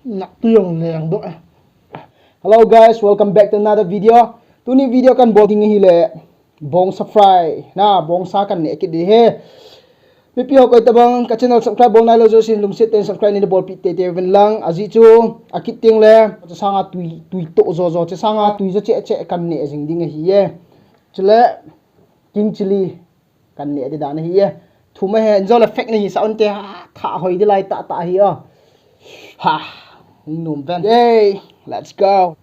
Hello guys, welcome back to another video. Tuni video kan boarding hile bongsa fry. Na bongsa kan ne kidi he. Pipi ho koi tabang ka channel subscribe bol na lo jo sin lumsit ten subscribe ni bol pi te ven lang aji chu akit ting le sanga tui to zo zo sanga tui che kan ne jing ding hi ye. Chule king chili kan ne de dan hi ye. Thuma he zo la fek ni saun te tha hoi de lai ta hi a. Ha, num van. Yay, let's go.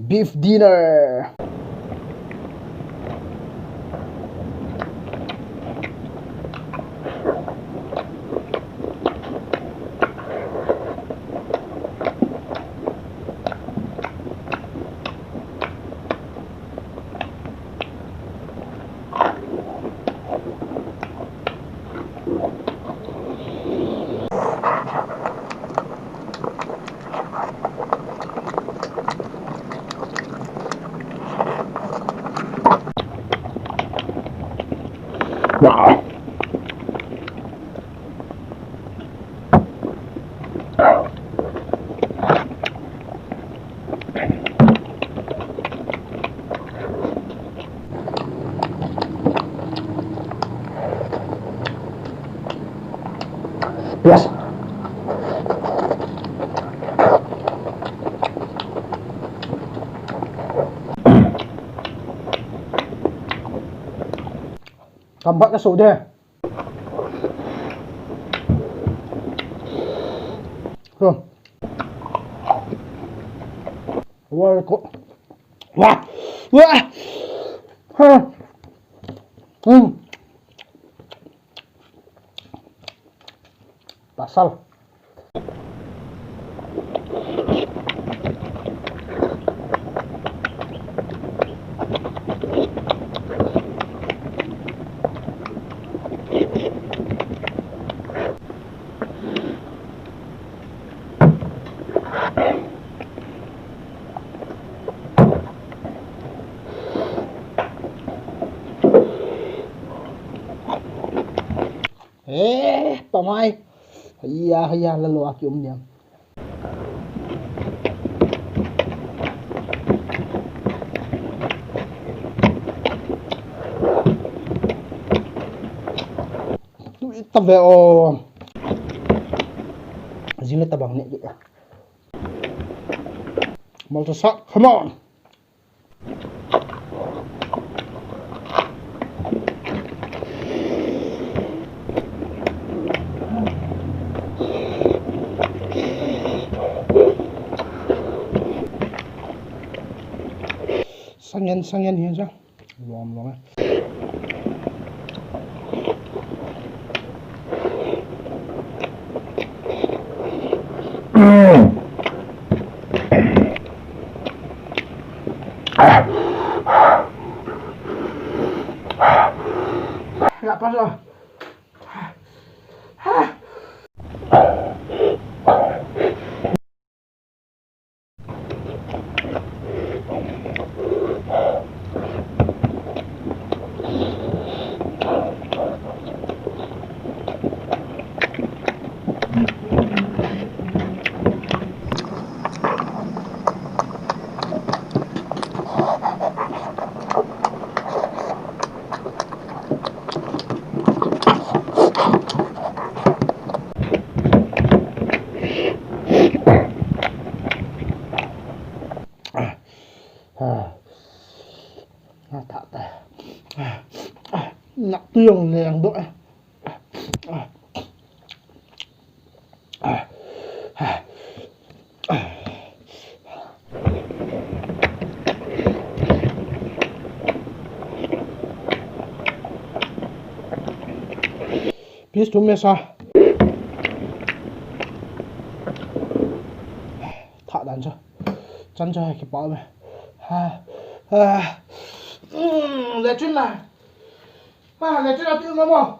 Beef dinner. Wow. Yes. Tambah ke soda. Wah, kok. Wah. Wah. Pasal. Pamai. Iya lalu aki dia. Tu tabe o. Zile tabang ni gitu. Mau sak, come on. Sangen hiền chứ, lòm lòm ấy. Gak pas loh. Nặng tương nèng đội. Piece to mesa. Thả đàn cho. Chăn cho cái bao này. Để chuyên là. Để chuyên là tiêu nó mò.